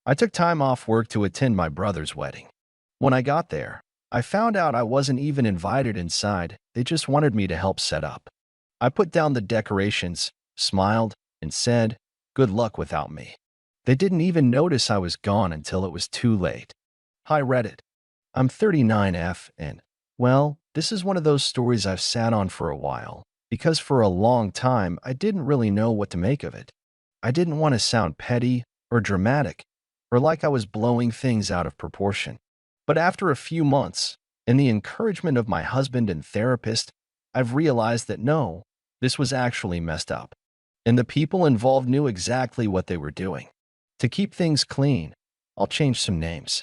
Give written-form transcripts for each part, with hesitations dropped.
I took time off work to attend my brother's wedding. When I got there, I found out I wasn't even invited inside. They just wanted me to help set up. I put down the decorations, smiled, and said, "Good luck without me." They didn't even notice I was gone until it was too late. Hi Reddit. I'm 39F and, well, this is one of those stories I've sat on for a while, because for a long time I didn't really know what to make of it. I didn't want to sound petty or dramatic or like I was blowing things out of proportion. But after a few months, and the encouragement of my husband and therapist, I've realized that no, this was actually messed up. And the people involved knew exactly what they were doing. To keep things clean, I'll change some names.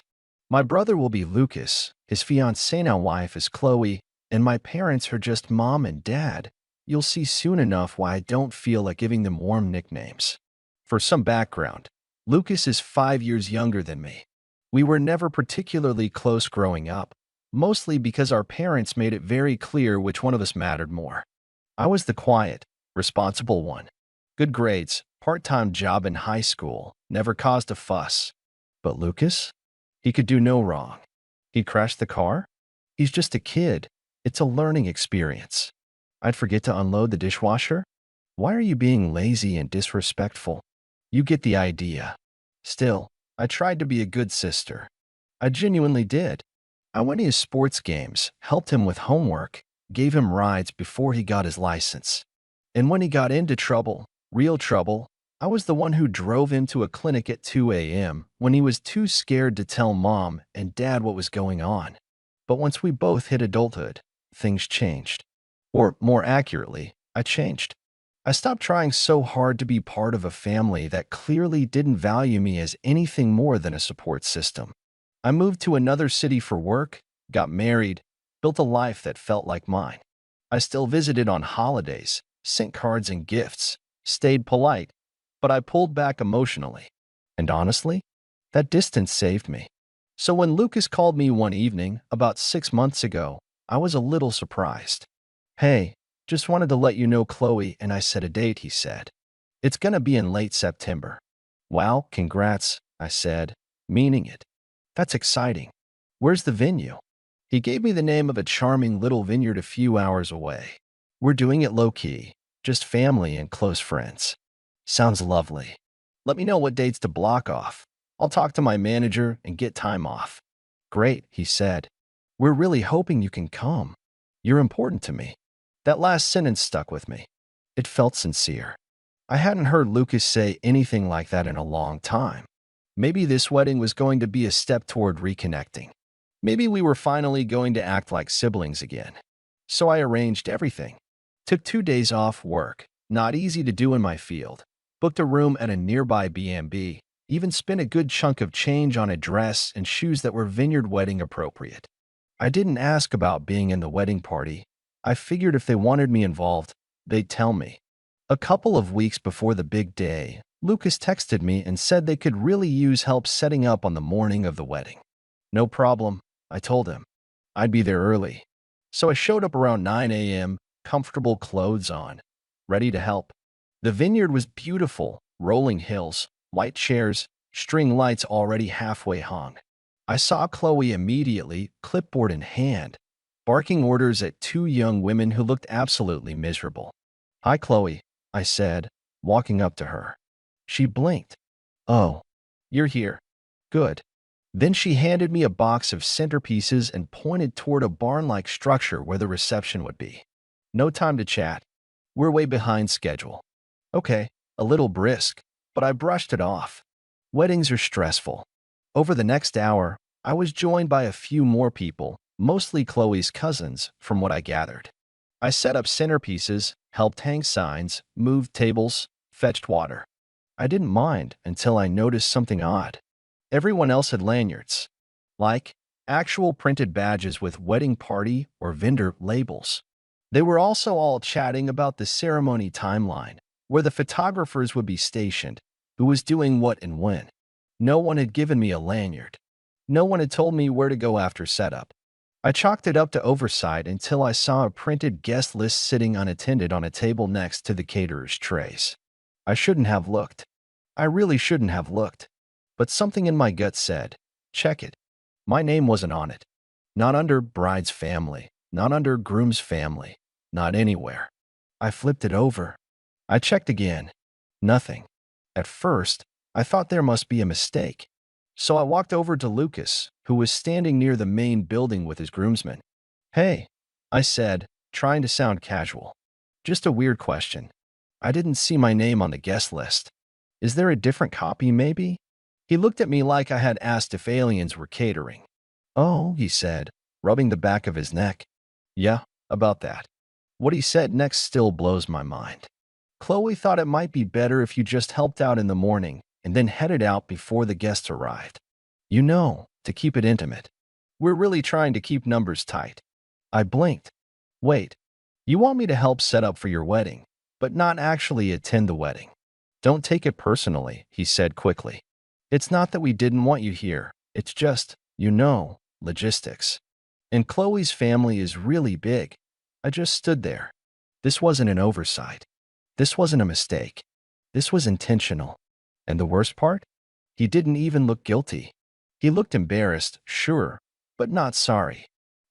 My brother will be Lucas, his fiancée now wife is Chloe, and my parents are just mom and dad. You'll see soon enough why I don't feel like giving them warm nicknames. For some background, Lucas is 5 years younger than me. We were never particularly close growing up, mostly because our parents made it very clear which one of us mattered more. I was the quiet, responsible one. Good grades, part-time job in high school, never caused a fuss. But Lucas? He could do no wrong. He crashed the car? He's just a kid. It's a learning experience. I'd forget to unload the dishwasher? Why are you being lazy and disrespectful? You get the idea. Still, I tried to be a good sister. I genuinely did. I went to his sports games, helped him with homework, gave him rides before he got his license. And when he got into trouble, real trouble, I was the one who drove him to a clinic at 2 a.m. when he was too scared to tell mom and dad what was going on. But once we both hit adulthood, things changed. Or more accurately, I changed. I stopped trying so hard to be part of a family that clearly didn't value me as anything more than a support system. I moved to another city for work, got married, built a life that felt like mine. I still visited on holidays, sent cards and gifts, stayed polite, but I pulled back emotionally. And honestly, that distance saved me. So when Lucas called me one evening, about 6 months ago, I was a little surprised. "Hey, just wanted to let you know Chloe and I set a date," he said. "It's gonna be in late September." "Wow, congrats," I said, meaning it. "That's exciting. Where's the venue?" He gave me the name of a charming little vineyard a few hours away. "We're doing it low-key, just family and close friends." "Sounds lovely. Let me know what dates to block off. I'll talk to my manager and get time off." "Great," he said. "We're really hoping you can come. You're important to me." That last sentence stuck with me. It felt sincere. I hadn't heard Lucas say anything like that in a long time. Maybe this wedding was going to be a step toward reconnecting. Maybe we were finally going to act like siblings again. So I arranged everything. Took 2 days off work, not easy to do in my field. Booked a room at a nearby B&B, even spent a good chunk of change on a dress and shoes that were vineyard wedding appropriate. I didn't ask about being in the wedding party. I figured if they wanted me involved, they'd tell me. A couple of weeks before the big day, Lucas texted me and said they could really use help setting up on the morning of the wedding. "No problem," I told him. I'd be there early. So I showed up around 9 a.m., comfortable clothes on, ready to help. The vineyard was beautiful, rolling hills, white chairs, string lights already halfway hung. I saw Chloe immediately, clipboard in hand, barking orders at two young women who looked absolutely miserable. "Hi, Chloe," I said, walking up to her. She blinked. "Oh, you're here. Good." Then she handed me a box of centerpieces and pointed toward a barn-like structure where the reception would be. "No time to chat. We're way behind schedule." Okay, a little brisk, but I brushed it off. Weddings are stressful. Over the next hour, I was joined by a few more people, mostly Chloe's cousins, from what I gathered. I set up centerpieces, helped hang signs, moved tables, fetched water. I didn't mind until I noticed something odd. Everyone else had lanyards, like actual printed badges with wedding party or vendor labels. They were also all chatting about the ceremony timeline, where the photographers would be stationed, who was doing what and when. No one had given me a lanyard. No one had told me where to go after setup. I chalked it up to oversight until I saw a printed guest list sitting unattended on a table next to the caterer's trays. I shouldn't have looked. I really shouldn't have looked. but something in my gut said, check it. My name wasn't on it. Not under bride's family, not under groom's family, not anywhere. I flipped it over. I checked again. Nothing. At first, I thought there must be a mistake. So I walked over to Lucas, who was standing near the main building with his groomsmen. Hey, I said, trying to sound casual. Just a weird question. I didn't see my name on the guest list. Is there a different copy, maybe? He looked at me like I had asked if aliens were catering. Oh, he said, rubbing the back of his neck. Yeah, about that. What he said next still blows my mind. Chloe thought it might be better if you just helped out in the morning and then headed out before the guests arrived. You know, to keep it intimate. We're really trying to keep numbers tight. I blinked. Wait, you want me to help set up for your wedding, but not actually attend the wedding? Don't take it personally, he said quickly. It's not that we didn't want you here. It's just, you know, logistics. And Chloe's family is really big. I just stood there. This wasn't an oversight. This wasn't a mistake. This was intentional. And the worst part? He didn't even look guilty. He looked embarrassed, sure, but not sorry.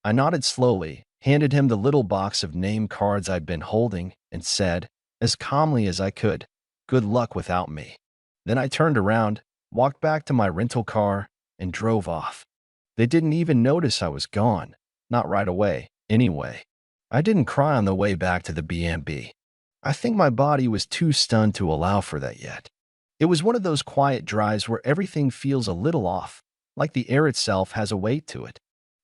I nodded slowly, handed him the little box of name cards I'd been holding, and said, as calmly as I could, good luck without me. Then I turned around, walked back to my rental car, and drove off. They didn't even notice I was gone. Not right away, anyway. I didn't cry on the way back to the B&B. I think my body was too stunned to allow for that yet. It was one of those quiet drives where everything feels a little off, like the air itself has a weight to it.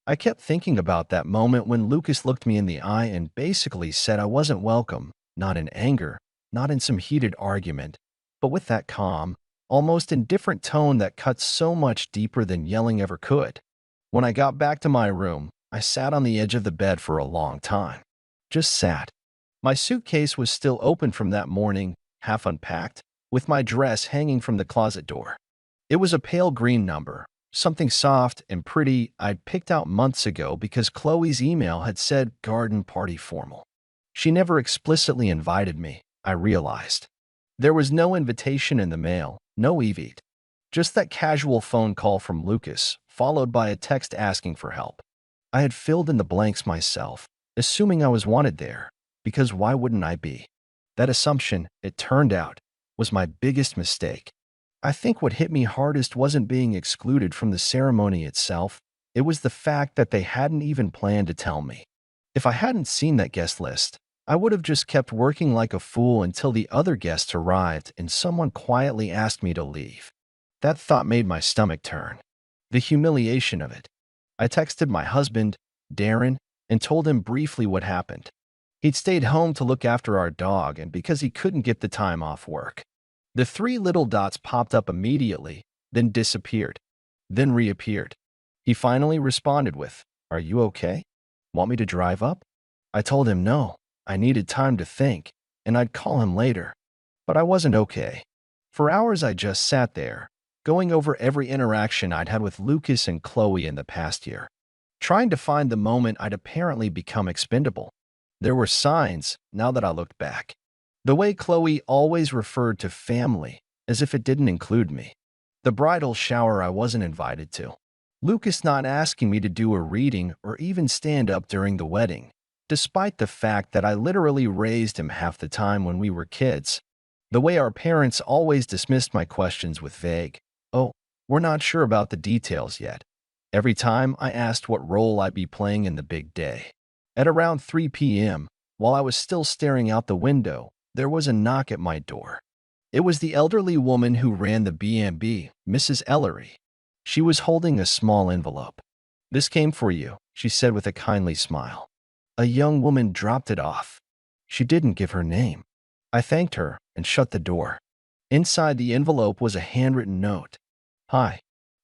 I kept thinking about that moment when Lucas looked me in the eye and basically said I wasn't welcome, not in anger, not in some heated argument, but with that calm, almost indifferent tone that cuts so much deeper than yelling ever could. When I got back to my room, I sat on the edge of the bed for a long time. Just sat. My suitcase was still open from that morning, half unpacked, with my dress hanging from the closet door. It was a pale green number, something soft and pretty I'd picked out months ago because Chloe's email had said garden party formal. She never explicitly invited me, I realized. There was no invitation in the mail, no evite. Just that casual phone call from Lucas, followed by a text asking for help. I had filled in the blanks myself, assuming I was wanted there, because why wouldn't I be? That assumption, it turned out, was my biggest mistake. I think what hit me hardest wasn't being excluded from the ceremony itself, it was the fact that they hadn't even planned to tell me. If I hadn't seen that guest list, I would have just kept working like a fool until the other guests arrived and someone quietly asked me to leave. That thought made my stomach turn. The humiliation of it. I texted my husband, Darren, and told him briefly what happened. He'd stayed home to look after our dog and because he couldn't get the time off work. The three little dots popped up immediately, then disappeared, then reappeared. He finally responded with, "Are you okay? Want me to drive up?" I told him no, I needed time to think, and I'd call him later. But I wasn't okay. For hours I just sat there, going over every interaction I'd had with Lucas and Chloe in the past year, trying to find the moment I'd apparently become expendable. There were signs, now that I looked back. The way Chloe always referred to family, as if it didn't include me. The bridal shower I wasn't invited to. Lucas not asking me to do a reading or even stand up during the wedding, despite the fact that I literally raised him half the time when we were kids. The way our parents always dismissed my questions with vague, "Oh, we're not sure about the details yet," every time I asked what role I'd be playing in the big day. At around 3 p.m., while I was still staring out the window, there was a knock at my door. It was the elderly woman who ran the B&B, Mrs. Ellery. She was holding a small envelope. "This came for you," she said with a kindly smile. A young woman dropped it off. She didn't give her name. I thanked her and shut the door. Inside the envelope was a handwritten note. "Hi,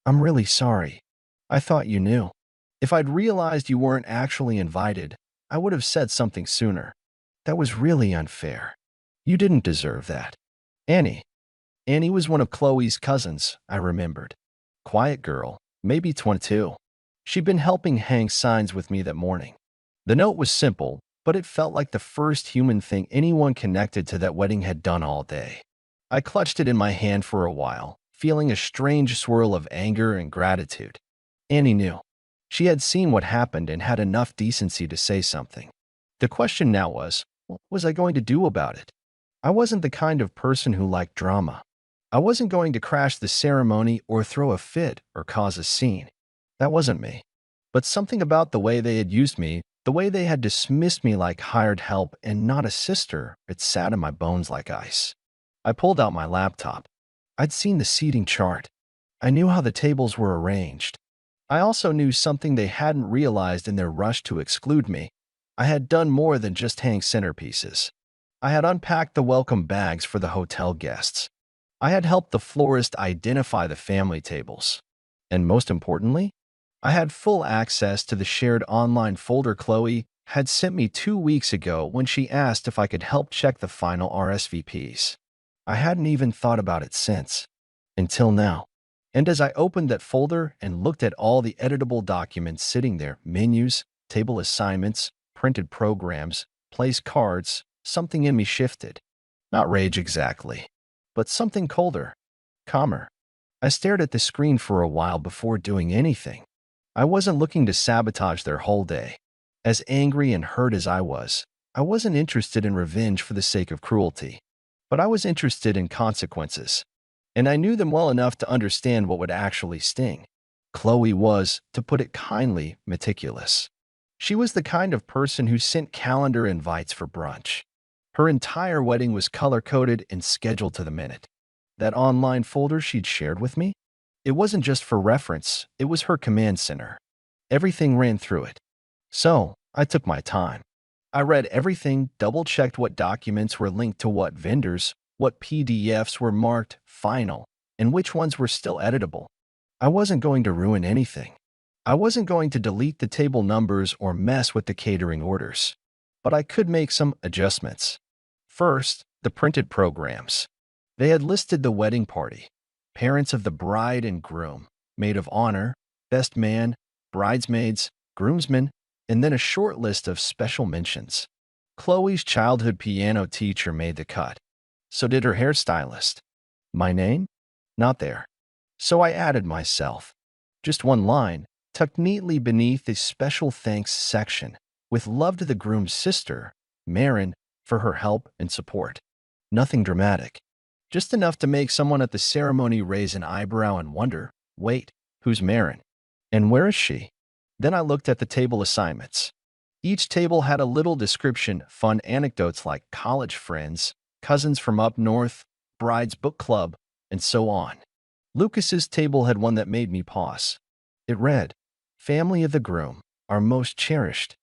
I'm really sorry. I thought you knew. If I'd realized you weren't actually invited, I would have said something sooner. That was really unfair. You didn't deserve that." Annie. Annie was one of Chloe's cousins, I remembered. Quiet girl, maybe 22. She'd been helping hang signs with me that morning. The note was simple, but it felt like the first human thing anyone connected to that wedding had done all day. I clutched it in my hand for a while, feeling a strange swirl of anger and gratitude. Annie knew. She had seen what happened and had enough decency to say something. The question now was, what was I going to do about it? I wasn't the kind of person who liked drama. I wasn't going to crash the ceremony or throw a fit or cause a scene. That wasn't me. But something about the way they had used me, the way they had dismissed me like hired help and not a sister, it sat in my bones like ice. I pulled out my laptop. I'd seen the seating chart. I knew how the tables were arranged. I also knew something they hadn't realized in their rush to exclude me. I had done more than just hang centerpieces. I had unpacked the welcome bags for the hotel guests. I had helped the florist identify the family tables. And most importantly, I had full access to the shared online folder Chloe had sent me 2 weeks ago when she asked if I could help check the final RSVPs. I hadn't even thought about it since. Until now. And as I opened that folder and looked at all the editable documents sitting there, menus, table assignments, printed programs, place cards, something in me shifted. Not rage exactly, but something colder, calmer. I stared at the screen for a while before doing anything. I wasn't looking to sabotage their whole day. As angry and hurt as I wasn't interested in revenge for the sake of cruelty. But I was interested in consequences. And I knew them well enough to understand what would actually sting. Chloe was, to put it kindly, meticulous. She was the kind of person who sent calendar invites for brunch. Her entire wedding was color-coded and scheduled to the minute. That online folder she'd shared with me? It wasn't just for reference, it was her command center. Everything ran through it. So, I took my time. I read everything, double-checked what documents were linked to what vendors, what PDFs were marked final, and which ones were still editable. I wasn't going to ruin anything. I wasn't going to delete the table numbers or mess with the catering orders. But I could make some adjustments. First, the printed programs. They had listed the wedding party, parents of the bride and groom, maid of honor, best man, bridesmaids, groomsmen, and then a short list of special mentions. Chloe's childhood piano teacher made the cut. So did her hairstylist. My name? Not there. So I added myself. Just one line, tucked neatly beneath the special thanks section, with love to the groom's sister, Marin, for her help and support. Nothing dramatic. Just enough to make someone at the ceremony raise an eyebrow and wonder, wait, who's Marin? And where is she? Then I looked at the table assignments. Each table had a little description, fun anecdotes like college friends, cousins from up north, bride's book club, and so on. Lucas's table had one that made me pause. It read, Family of the groom, our most cherished.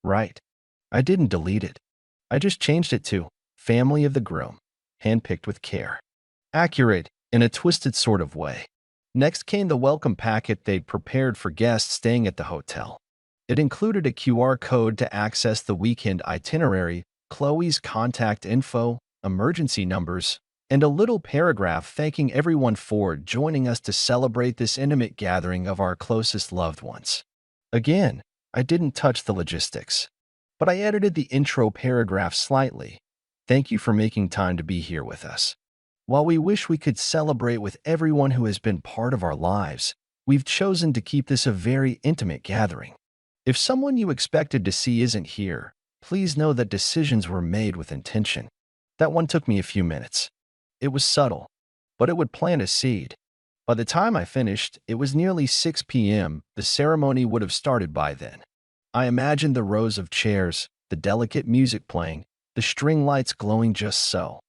Right. I didn't delete it. I just changed it to Family of the groom, handpicked with care. Accurate, in a twisted sort of way. Next came the welcome packet they'd prepared for guests staying at the hotel. It included a QR code to access the weekend itinerary, Chloe's contact info, emergency numbers, and a little paragraph thanking everyone for joining us to celebrate this intimate gathering of our closest loved ones. Again, I didn't touch the logistics, but I edited the intro paragraph slightly. Thank you for making time to be here with us. While we wish we could celebrate with everyone who has been part of our lives, we've chosen to keep this a very intimate gathering. If someone you expected to see isn't here, please know that decisions were made with intention. That one took me a few minutes. It was subtle, but it would plant a seed. By the time I finished, it was nearly 6 p.m. The ceremony would have started by then. I imagined the rows of chairs, the delicate music playing, the string lights glowing just so.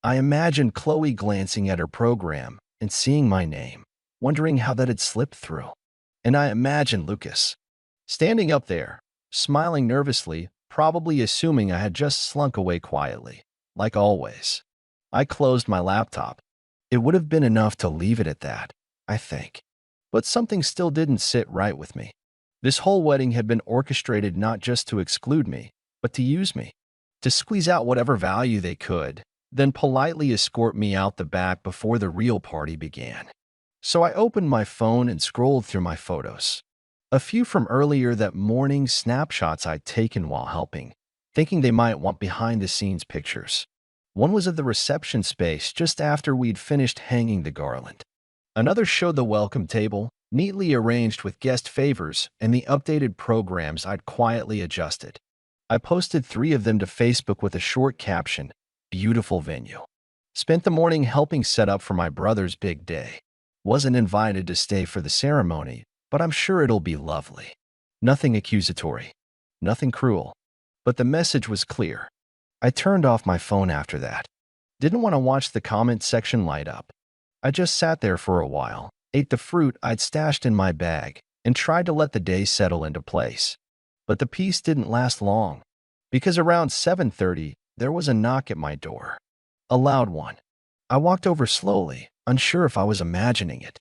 I imagined Chloe glancing at her program and seeing my name, wondering how that had slipped through. And I imagined Lucas, standing up there, smiling nervously, probably assuming I had just slunk away quietly, like always. I closed my laptop. It would have been enough to leave it at that, I think. But something still didn't sit right with me. This whole wedding had been orchestrated not just to exclude me, but to use me, to squeeze out whatever value they could, then politely escort me out the back before the real party began. So I opened my phone and scrolled through my photos. A few from earlier that morning, snapshots I'd taken while helping, thinking they might want behind-the-scenes pictures. One was of the reception space just after we'd finished hanging the garland. Another showed the welcome table, neatly arranged with guest favors and the updated programs I'd quietly adjusted. I posted 3 of them to Facebook with a short caption, "Beautiful venue." Spent the morning helping set up for my brother's big day. Wasn't invited to stay for the ceremony, but I'm sure it'll be lovely. Nothing accusatory. Nothing cruel. But the message was clear. I turned off my phone after that. Didn't want to watch the comment section light up. I just sat there for a while, ate the fruit I'd stashed in my bag, and tried to let the day settle into place. But the peace didn't last long, because around 7:30, there was a knock at my door. A loud one. I walked over slowly, unsure if I was imagining it.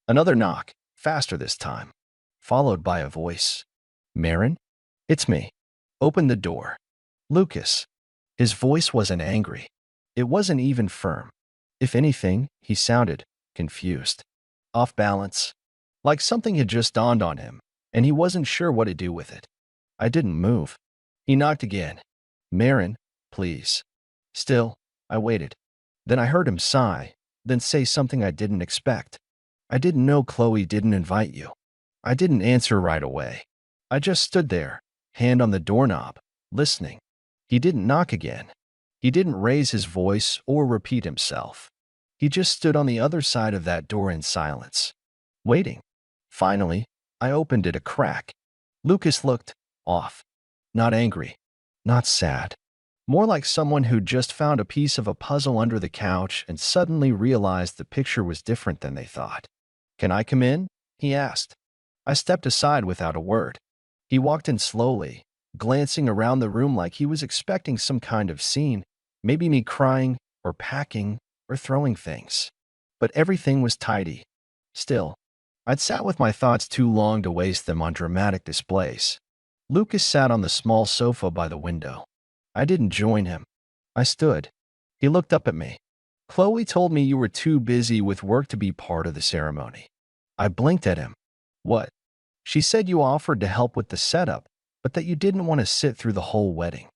Another knock, faster this time, followed by a voice. "Marin? It's me." Opened the door. "Lucas." His voice wasn't angry. It wasn't even firm. If anything, he sounded confused, off balance, like something had just dawned on him, and he wasn't sure what to do with it. I didn't move. He knocked again. "Marin, please." Still, I waited. Then I heard him sigh, then say something I didn't expect. "I didn't know Chloe didn't invite you." I didn't answer right away. I just stood there, hand on the doorknob, listening. He didn't knock again. He didn't raise his voice or repeat himself. He just stood on the other side of that door in silence, waiting. Finally, I opened it a crack. Lucas looked off. Not angry. Not sad. More like someone who'd just found a piece of a puzzle under the couch and suddenly realized the picture was different than they thought. "Can I come in?" he asked. I stepped aside without a word. He walked in slowly, glancing around the room like he was expecting some kind of scene, maybe me crying, or packing, or throwing things. But everything was tidy. Still, I'd sat with my thoughts too long to waste them on dramatic displays. Lucas sat on the small sofa by the window. I didn't join him. I stood. He looked up at me. "Chloe told me you were too busy with work to be part of the ceremony." I blinked at him. "What?" "She said you offered to help with the setup, but that you didn't want to sit through the whole wedding.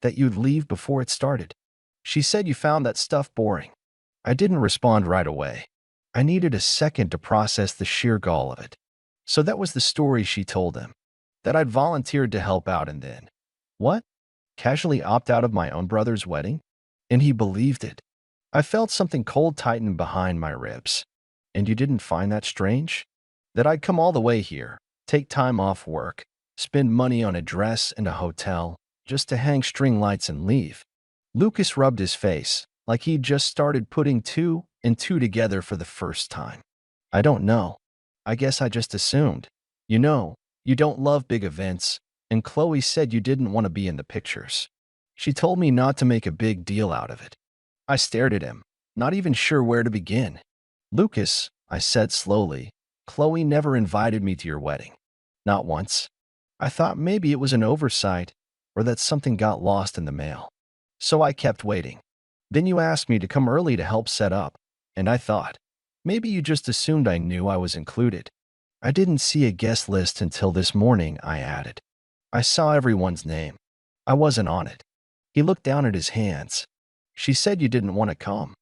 That you'd leave before it started. She said you found that stuff boring." I didn't respond right away. I needed a second to process the sheer gall of it. So that was the story she told him. That I'd volunteered to help out and then, what? Casually opt out of my own brother's wedding? And he believed it. I felt something cold tighten behind my ribs. "And you didn't find that strange? That I'd come all the way here, take time off work, spend money on a dress and a hotel, just to hang string lights and leave?" Lucas rubbed his face, like he'd just started putting 2 and 2 together for the first time. "I don't know. I guess I just assumed. You know, you don't love big events, and Chloe said you didn't want to be in the pictures. She told me not to make a big deal out of it." I stared at him, not even sure where to begin. "Lucas," I said slowly, "Chloe never invited me to your wedding. Not once. I thought maybe it was an oversight, or that something got lost in the mail. So I kept waiting. Then you asked me to come early to help set up, and I thought, maybe you just assumed I knew I was included. I didn't see a guest list until this morning," I added. "I saw everyone's name. I wasn't on it." He looked down at his hands. "She said you didn't want to come."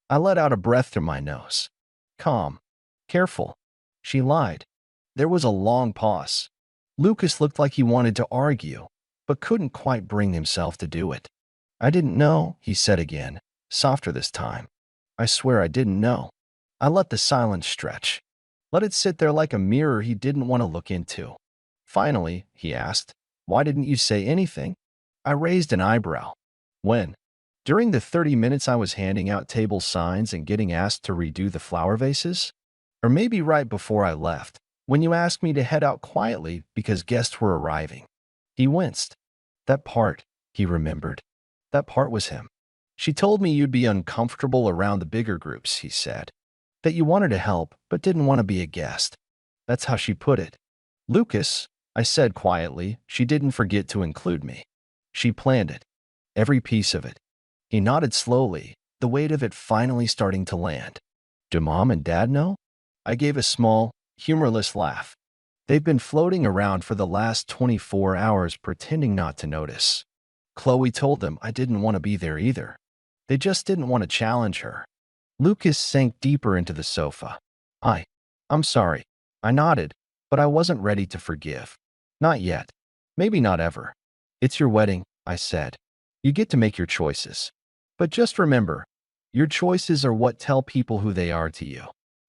I let out a breath through my nose. "Calm. Careful." She lied. There was a long pause. Lucas looked like he wanted to argue, but couldn't quite bring himself to do it. "I didn't know," he said again, softer this time. "I swear I didn't know." I let the silence stretch. Let it sit there like a mirror he didn't want to look into. Finally, he asked, "Why didn't you say anything?" I raised an eyebrow. "When?" "During the 30 minutes I was handing out table signs and getting asked to redo the flower vases? Or maybe right before I left, when you asked me to head out quietly because guests were arriving." He winced. That part, he remembered. That part was him. "She told me you'd be uncomfortable around the bigger groups," he said. "That you wanted to help, but didn't want to be a guest." That's how she put it. "Lucas," I said quietly, "she didn't forget to include me. She planned it. Every piece of it." He nodded slowly, the weight of it finally starting to land. "Do Mom and Dad know?" I gave a small, humorless laugh. "They've been floating around for the last 24 hours pretending not to notice. Chloe told them I didn't want to be there either. They just didn't want to challenge her." Lucas sank deeper into the sofa. I. I'm sorry. I nodded, but I wasn't ready to forgive. Not yet. Maybe not ever. It's your wedding, I said. You get to make your choices. But just remember, your choices are what tell people who they are to you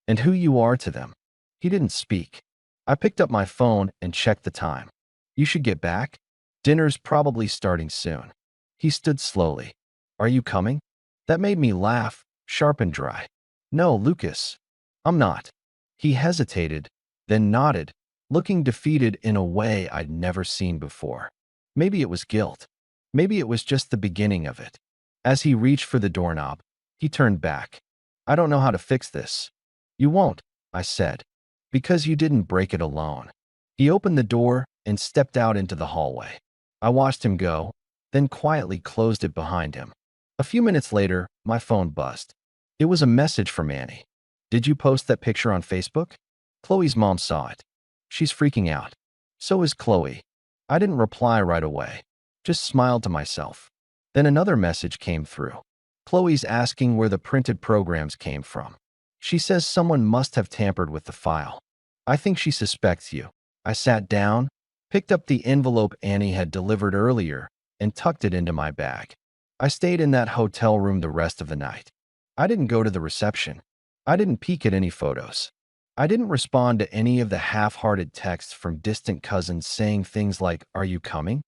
and who you are to them. He didn't speak. I picked up my phone and checked the time. You should get back. Dinner's probably starting soon. He stood slowly. Are you coming? That made me laugh, sharp and dry. No, Lucas. I'm not. He hesitated, then nodded, looking defeated in a way I'd never seen before. Maybe it was guilt. Maybe it was just the beginning of it. As he reached for the doorknob, he turned back. I don't know how to fix this. You won't, I said, because you didn't break it alone. He opened the door and stepped out into the hallway. I watched him go, then quietly closed it behind him. A few minutes later, my phone buzzed. It was a message from Annie. Did you post that picture on Facebook? Chloe's mom saw it. She's freaking out. So is Chloe. I didn't reply right away, just smiled to myself. Then another message came through. Chloe's asking where the printed programs came from. She says someone must have tampered with the file. I think she suspects you. I sat down, picked up the envelope Annie had delivered earlier, and tucked it into my bag. I stayed in that hotel room the rest of the night. I didn't go to the reception. I didn't peek at any photos. I didn't respond to any of the half-hearted texts from distant cousins saying things like, "Are you coming?"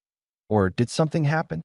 Or "Did something happen?"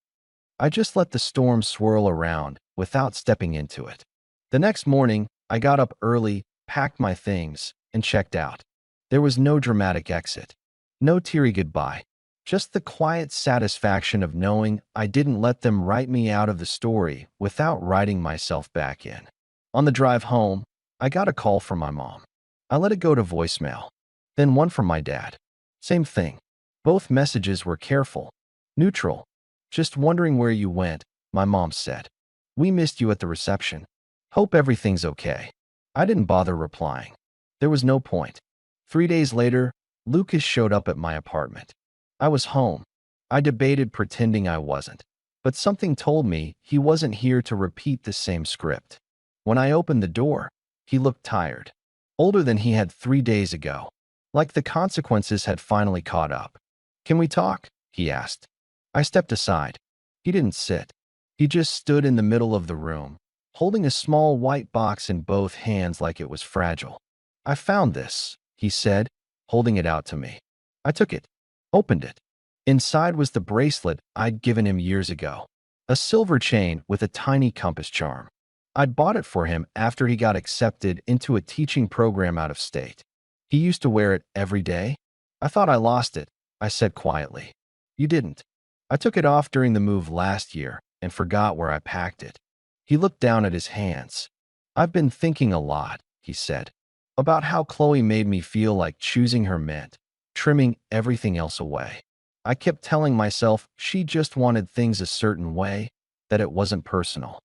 I just let the storm swirl around without stepping into it. The next morning, I got up early, packed my things, and checked out. There was no dramatic exit. No teary goodbye. Just the quiet satisfaction of knowing I didn't let them write me out of the story without writing myself back in. On the drive home, I got a call from my mom. I let it go to voicemail. Then one from my dad. Same thing. Both messages were careful, neutral. Just wondering where you went, my mom said. We missed you at the reception. Hope everything's okay. I didn't bother replying. There was no point. 3 days later, Lucas showed up at my apartment. I was home. I debated pretending I wasn't, but something told me he wasn't here to repeat the same script. When I opened the door, he looked tired, older than he had 3 days ago, like the consequences had finally caught up. Can we talk? He asked. I stepped aside. He didn't sit. He just stood in the middle of the room, holding a small white box in both hands like it was fragile. I found this, he said, holding it out to me. I took it, opened it. Inside was the bracelet I'd given him years ago, a silver chain with a tiny compass charm. I'd bought it for him after he got accepted into a teaching program out of state. He used to wear it every day. I thought I lost it, I said quietly. You didn't. I took it off during the move last year and forgot where I packed it. He looked down at his hands. I've been thinking a lot, he said, about how Chloe made me feel like choosing her meant trimming everything else away. I kept telling myself she just wanted things a certain way, that it wasn't personal.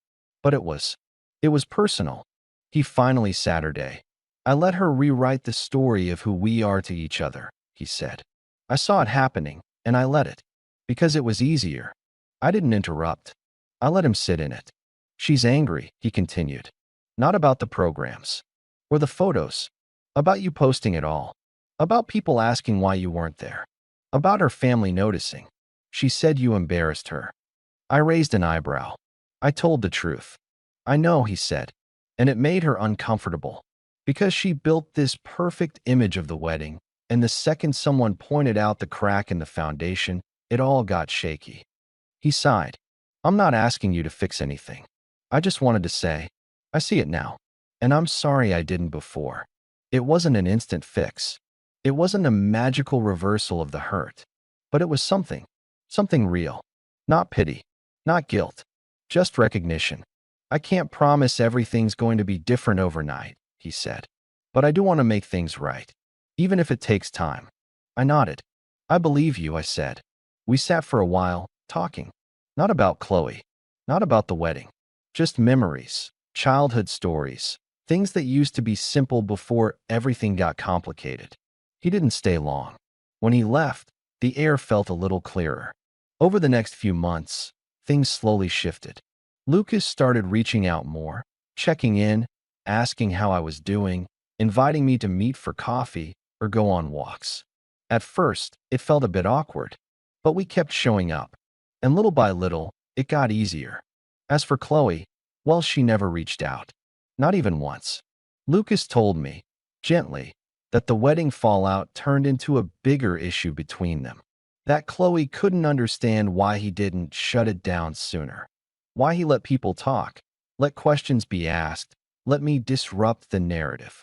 But it was. It was personal. He finally Saturday. I let her rewrite the story of who we are to each other, he said. I saw it happening, and I let it. Because it was easier. I didn't interrupt. I let him sit in it. She's angry, he continued. Not about the programs. Or the photos. About you posting it all. About people asking why you weren't there. About her family noticing. She said you embarrassed her. I raised an eyebrow. I told the truth. I know, he said. And it made her uncomfortable. Because she built this perfect image of the wedding, and the second someone pointed out the crack in the foundation, it all got shaky. He sighed. I'm not asking you to fix anything. I just wanted to say, I see it now. And I'm sorry I didn't before. It wasn't an instant fix. It wasn't a magical reversal of the hurt. But it was something. Something real. Not pity. Not guilt. Just recognition. I can't promise everything's going to be different overnight, he said. But I do want to make things right. Even if it takes time. I nodded. I believe you, I said. We sat for a while, talking. Not about Chloe. Not about the wedding. Just memories. Childhood stories. Things that used to be simple before everything got complicated. He didn't stay long. When he left, the air felt a little clearer. Over the next few months, things slowly shifted. Lucas started reaching out more, checking in, asking how I was doing, inviting me to meet for coffee or go on walks. At first, it felt a bit awkward, but we kept showing up, and little by little, it got easier. As for Chloe, well, she never reached out. Not even once. Lucas told me, gently, that the wedding fallout turned into a bigger issue between them. That Chloe couldn't understand why he didn't shut it down sooner. Why he let people talk, let questions be asked, let me disrupt the narrative.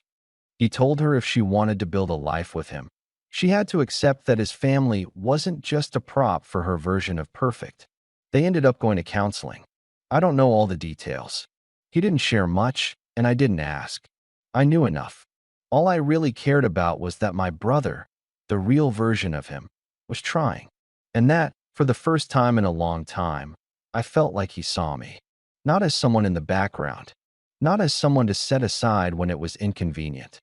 He told her if she wanted to build a life with him, she had to accept that his family wasn't just a prop for her version of perfect. They ended up going to counseling. I don't know all the details. He didn't share much, and I didn't ask. I knew enough. All I really cared about was that my brother, the real version of him, was trying. And that, for the first time in a long time, I felt like he saw me. Not as someone in the background. Not as someone to set aside when it was inconvenient.